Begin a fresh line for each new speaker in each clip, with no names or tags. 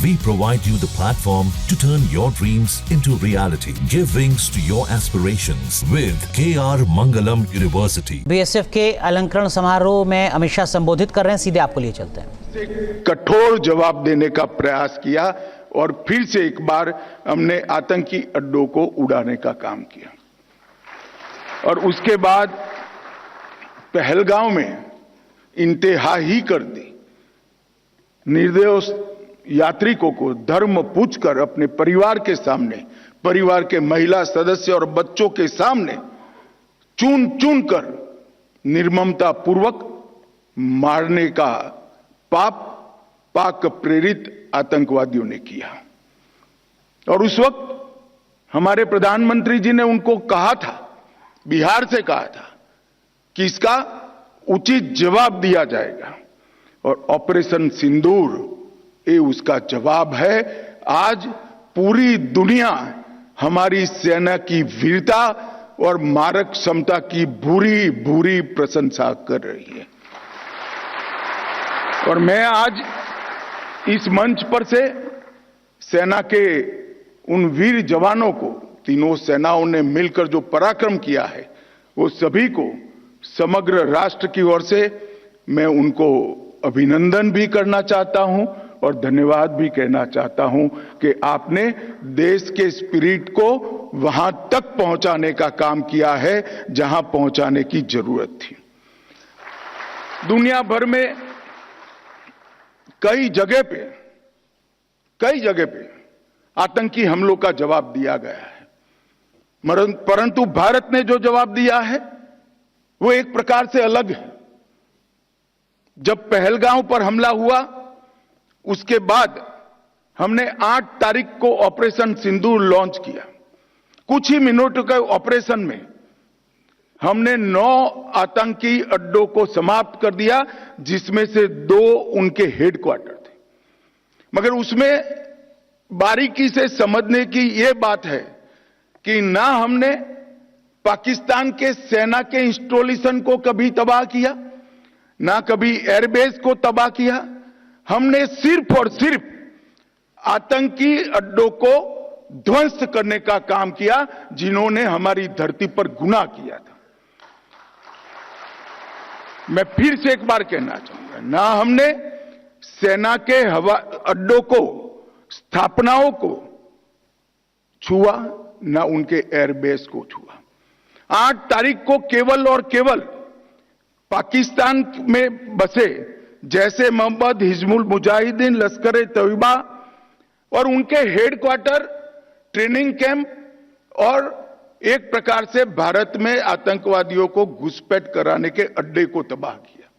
We provide you the platform to turn your dreams into reality. Give wings to your aspirations with KR Mangalam University.
BSF के अलंकरण समारोह में अमित शाह संबोधित कर रहे हैं, सीधे आपको लिए चलते हैं।
कठोर जवाब देने का प्रयास किया और फिर से एक बार हमने आतंकी अड्डों को उड़ाने का काम किया और उसके बाद पहलगांव में इंतहा ही कर दी। निर्दोष यात्रिकों को धर्म पूछकर अपने परिवार के सामने, परिवार के महिला सदस्य और बच्चों के सामने चुन चुन कर निर्ममता पूर्वक मारने का पाप पाक प्रेरित आतंकवादियों ने किया। और उस वक्त हमारे प्रधानमंत्री जी ने उनको कहा था, बिहार से कहा था कि इसका उचित जवाब दिया जाएगा और ऑपरेशन सिंदूर ये उसका जवाब है। आज पूरी दुनिया हमारी सेना की वीरता और मारक क्षमता की भूरी भूरी प्रशंसा कर रही है। और मैं आज इस मंच पर से सेना के उन वीर जवानों को, तीनों सेनाओं ने मिलकर जो पराक्रम किया है, वो सभी को समग्र राष्ट्र की ओर से मैं उनको अभिनंदन भी करना चाहता हूं और धन्यवाद भी कहना चाहता हूं कि आपने देश के स्पिरिट को वहां तक पहुंचाने का काम किया है जहां पहुंचाने की जरूरत थी। दुनिया भर में कई जगह पे आतंकी हमलों का जवाब दिया गया है, परंतु भारत ने जो जवाब दिया है वो एक प्रकार से अलग है। जब पहलगांव पर हमला हुआ उसके बाद हमने 8 तारीख को ऑपरेशन सिंदूर लॉन्च किया। कुछ ही मिनटों के ऑपरेशन में हमने 9 आतंकी अड्डों को समाप्त कर दिया, जिसमें से 2 उनके हेडक्वार्टर थे। मगर उसमें बारीकी से समझने की यह बात है कि ना हमने पाकिस्तान के सेना के इंस्टॉलेशन को कभी तबाह किया, ना कभी एयरबेस को तबाह किया। हमने सिर्फ और सिर्फ आतंकी अड्डों को ध्वंस करने का काम किया, जिन्होंने हमारी धरती पर गुनाह किया था। मैं फिर से एक बार कहना चाहूंगा, ना हमने सेना के हवा अड्डों को, स्थापनाओं को छुआ, ना उनके एयरबेस को छुआ। 8 तारीख को केवल और केवल पाकिस्तान में बसे जैसे मोहम्मद, हिजबुल मुजाहिदीन, लश्कर ए तैयबा और उनके हेडक्वार्टर, ट्रेनिंग कैंप और एक प्रकार से भारत में आतंकवादियों को घुसपैठ कराने के अड्डे को तबाह किया।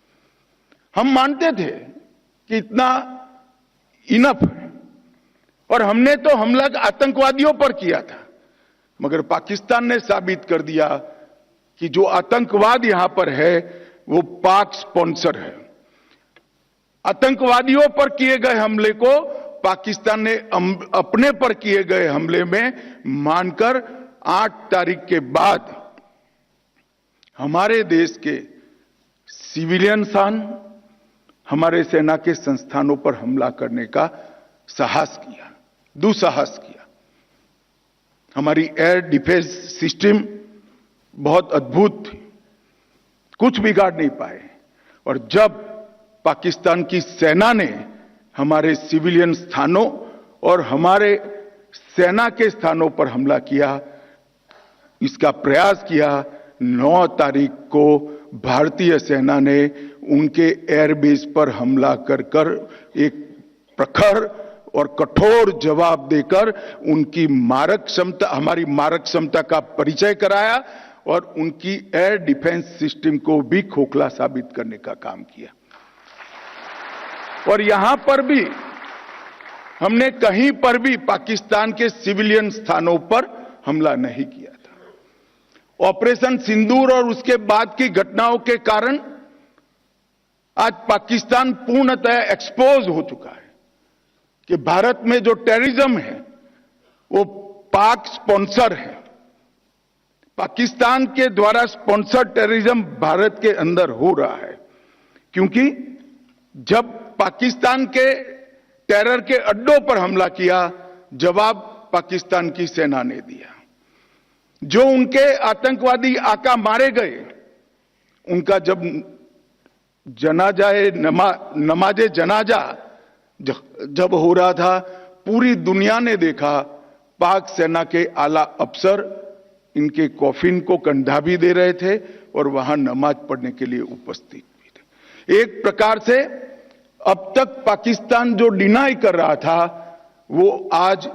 हम मानते थे कि इतना इनफ है और हमने तो हमला आतंकवादियों पर किया था, मगर पाकिस्तान ने साबित कर दिया कि जो आतंकवाद यहां पर है वो पाक स्पॉन्सर है। आतंकवादियों पर किए गए हमले को पाकिस्तान ने अपने पर किए गए हमले में मानकर 8 तारीख के बाद हमारे देश के सिविलियन सान, हमारे सेना के संस्थानों पर हमला करने का साहस किया, दुस्साहस किया। हमारी एयर डिफेंस सिस्टम बहुत अद्भुत थी, कुछ बिगाड़ नहीं पाए। और जब पाकिस्तान की सेना ने हमारे सिविलियन स्थानों और हमारे सेना के स्थानों पर हमला किया, इसका प्रयास किया, 9 तारीख को भारतीय सेना ने उनके एयरबेस पर हमला कर एक प्रखर और कठोर जवाब देकर उनकी मारक क्षमता, हमारी मारक क्षमता का परिचय कराया और उनकी एयर डिफेंस सिस्टम को भी खोखला साबित करने का काम किया। और यहां पर भी हमने कहीं पर भी पाकिस्तान के सिविलियन स्थानों पर हमला नहीं किया था। ऑपरेशन सिंदूर और उसके बाद की घटनाओं के कारण आज पाकिस्तान पूर्णतः एक्सपोज हो चुका है कि भारत में जो टेररिज्म है वो पाक स्पॉन्सर है। पाकिस्तान के द्वारा स्पॉन्सर्ड टेररिज्म भारत के अंदर हो रहा है, क्योंकि जब पाकिस्तान के टेरर के अड्डों पर हमला किया, जवाब पाकिस्तान की सेना ने दिया। जो उनके आतंकवादी आका मारे गए, उनका जब नमाजे जनाजा जब हो रहा था, पूरी दुनिया ने देखा। पाक सेना के आला अफसर इनके कॉफिन को कंधा भी दे रहे थे और वहां नमाज पढ़ने के लिए उपस्थित भी थे। एक प्रकार से अब तक पाकिस्तान जो डिनाई कर रहा था, वो आज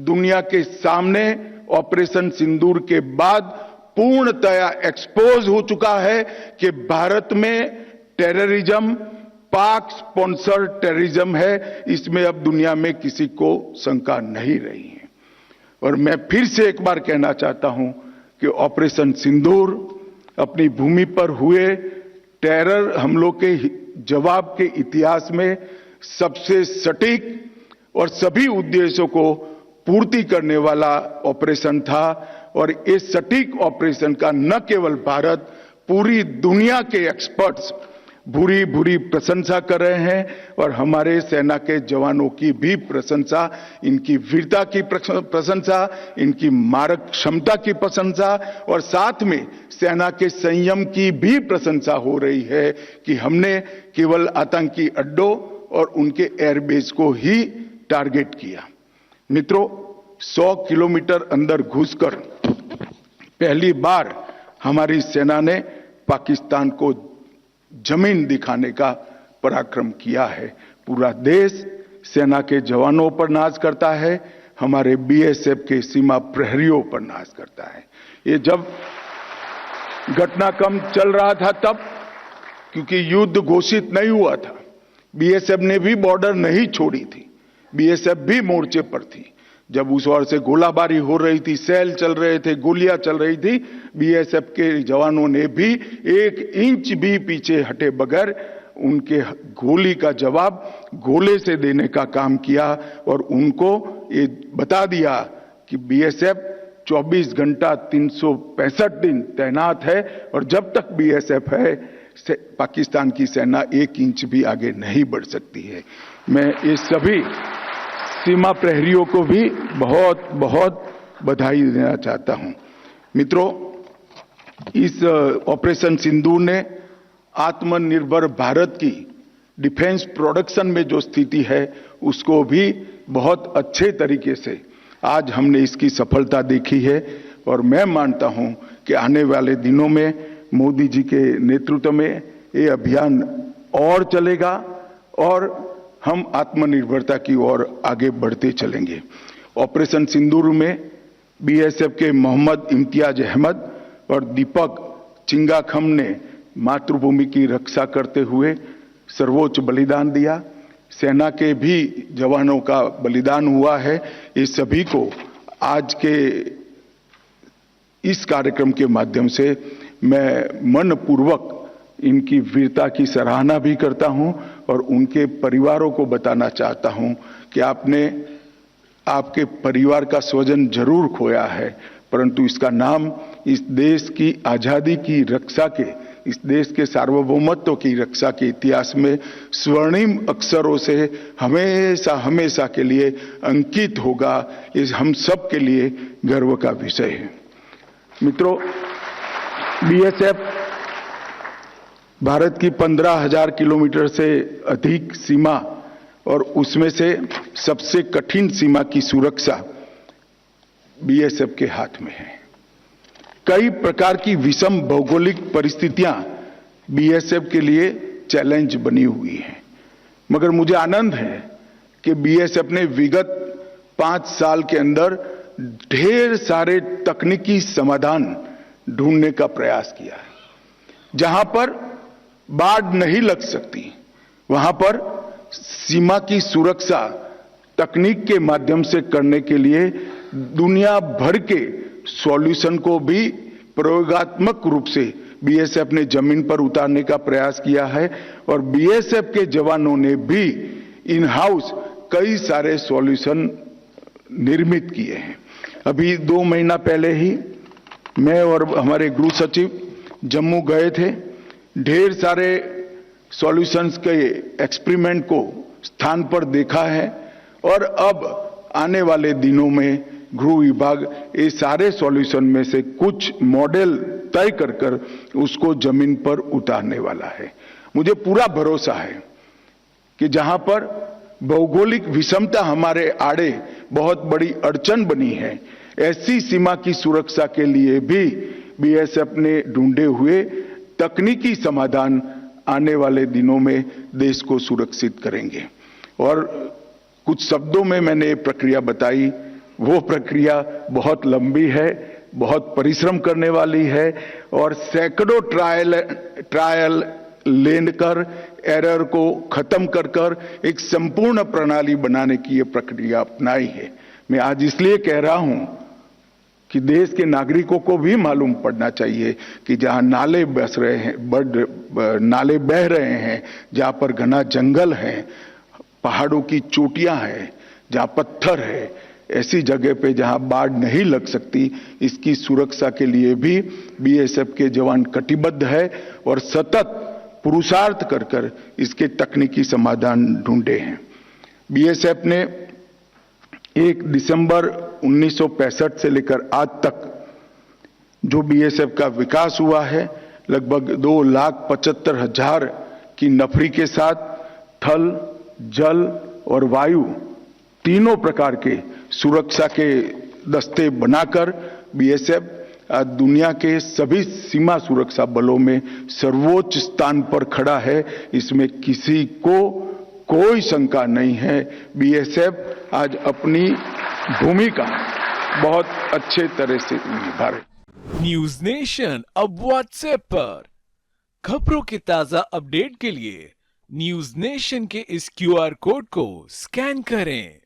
दुनिया के सामने ऑपरेशन सिंदूर के बाद पूर्णतया एक्सपोज हो चुका है कि भारत में टेररिज्म पाक स्पॉन्सर्ड टेररिज्म है। इसमें अब दुनिया में किसी को शंका नहीं रही है। और मैं फिर से एक बार कहना चाहता हूं कि ऑपरेशन सिंदूर अपनी भूमि पर हुए टेरर हमलों के जवाब के इतिहास में सबसे सटीक और सभी उद्देश्यों को पूर्ति करने वाला ऑपरेशन था। और इस सटीक ऑपरेशन का न केवल भारत, पूरी दुनिया के एक्सपर्ट्स भूरी भूरी प्रशंसा कर रहे हैं और हमारे सेना के जवानों की भी प्रशंसा, इनकी वीरता की प्रशंसा, इनकी मारक क्षमता की प्रशंसा और साथ में सेना के संयम की भी प्रशंसा हो रही है कि हमने केवल आतंकी अड्डों और उनके एयरबेस को ही टारगेट किया। मित्रों, 100 किलोमीटर अंदर घुसकर पहली बार हमारी सेना ने पाकिस्तान को जमीन दिखाने का पराक्रम किया है। पूरा देश सेना के जवानों पर नाज करता है, हमारे बीएसएफ के सीमा प्रहरियों पर नाज करता है। ये जब घटनाक्रम चल रहा था तब, क्योंकि युद्ध घोषित नहीं हुआ था, बीएसएफ ने भी बॉर्डर नहीं छोड़ी थी, बीएसएफ भी मोर्चे पर थी। जब उस ओर से गोलाबारी हो रही थी, सेल चल रहे थे, गोलियां चल रही थी, बीएसएफ के जवानों ने भी 1 इंच भी पीछे हटे बगैर उनके गोली का जवाब गोले से देने का काम किया और उनको ये बता दिया कि बीएसएफ 24 घंटा 365 दिन तैनात है और जब तक बीएसएफ है पाकिस्तान की सेना 1 इंच भी आगे नहीं बढ़ सकती है। मैं ये सभी सीमा प्रहरियों को भी बहुत बहुत बधाई देना चाहता हूं। मित्रों, इस ऑपरेशन सिंदूर ने आत्मनिर्भर भारत की डिफेंस प्रोडक्शन में जो स्थिति है उसको भी बहुत अच्छे तरीके से आज हमने इसकी सफलता देखी है। और मैं मानता हूं कि आने वाले दिनों में मोदी जी के नेतृत्व में ये अभियान और चलेगा और हम आत्मनिर्भरता की ओर आगे बढ़ते चलेंगे। ऑपरेशन सिंदूर में बीएसएफ के मोहम्मद इम्तियाज अहमद और दीपक चिंगाखम ने मातृभूमि की रक्षा करते हुए सर्वोच्च बलिदान दिया। सेना के भी जवानों का बलिदान हुआ है। इस सभी को आज के इस कार्यक्रम के माध्यम से मैं मनपूर्वक इनकी वीरता की सराहना भी करता हूं और उनके परिवारों को बताना चाहता हूं कि आपने आपके परिवार का स्वजन जरूर खोया है, परंतु इसका नाम इस देश की आजादी की रक्षा के, इस देश के सार्वभौमत्व की रक्षा के इतिहास में स्वर्णिम अक्षरों से हमेशा हमेशा के लिए अंकित होगा। इस हम सब के लिए गर्व का विषय है। मित्रों, बीएसएफ भारत की 15,000 किलोमीटर से अधिक सीमा और उसमें से सबसे कठिन सीमा की सुरक्षा बीएसएफ के हाथ में है। कई प्रकार की विषम भौगोलिक परिस्थितियां बीएसएफ के लिए चैलेंज बनी हुई हैं, मगर मुझे आनंद है कि बीएसएफ ने विगत 5 साल के अंदर ढेर सारे तकनीकी समाधान ढूंढने का प्रयास किया है। जहां पर बाढ़ नहीं लग सकती, वहां पर सीमा की सुरक्षा तकनीक के माध्यम से करने के लिए दुनिया भर के सॉल्यूशन को भी प्रयोगात्मक रूप से बीएसएफ ने जमीन पर उतारने का प्रयास किया है और बीएसएफ के जवानों ने भी इन हाउस कई सारे सॉल्यूशन निर्मित किए हैं। अभी 2 महीना पहले ही मैं और हमारे गृह सचिव जम्मू गए थे। ढेर सारे सॉल्यूशंस के एक्सपेरिमेंट को स्थान पर देखा है और अब आने वाले दिनों में गृह विभाग ये सारे सॉल्यूशन में से कुछ मॉडल तय कर उसको जमीन पर उतारने वाला है। मुझे पूरा भरोसा है कि जहां पर भौगोलिक विषमता हमारे आड़े बहुत बड़ी अड़चन बनी है, ऐसी सीमा की सुरक्षा के लिए भी बीएसएफ ने ढूंढे हुए तकनीकी समाधान आने वाले दिनों में देश को सुरक्षित करेंगे। और कुछ शब्दों में मैंने ये प्रक्रिया बताई, वो प्रक्रिया बहुत लंबी है, बहुत परिश्रम करने वाली है और सैकड़ों ट्रायल लेकर एरर को खत्म कर एक संपूर्ण प्रणाली बनाने की ये प्रक्रिया अपनाई है। मैं आज इसलिए कह रहा हूं कि देश के नागरिकों को भी मालूम पड़ना चाहिए कि जहां नाले बस रहे हैं, नाले बह रहे हैं, जहां पर घना जंगल है, पहाड़ों की चोटियां हैं, जहां पत्थर है, ऐसी जगह पे जहां बाढ़ नहीं लग सकती, इसकी सुरक्षा के लिए भी बीएसएफ के जवान कटिबद्ध है और सतत पुरुषार्थ कर इसके तकनीकी समाधान ढूंढे हैं। बीएसएफ ने 1 दिसंबर 1965 से लेकर आज तक जो बीएसएफ का विकास हुआ है, लगभग 2,75,000 की नफरी के साथ थल, जल और वायु तीनों प्रकार के सुरक्षा के दस्ते बनाकर बीएसएफ आज दुनिया के सभी सीमा सुरक्षा बलों में सर्वोच्च स्थान पर खड़ा है। इसमें किसी को कोई शंका नहीं है। बीएसएफ आज अपनी भूमिका बहुत अच्छे तरह से निभा रही।
न्यूज नेशन अब व्हाट्सएप पर खबरों के ताजा अपडेट के लिए न्यूज नेशन के इस क्यूआर कोड को स्कैन करें।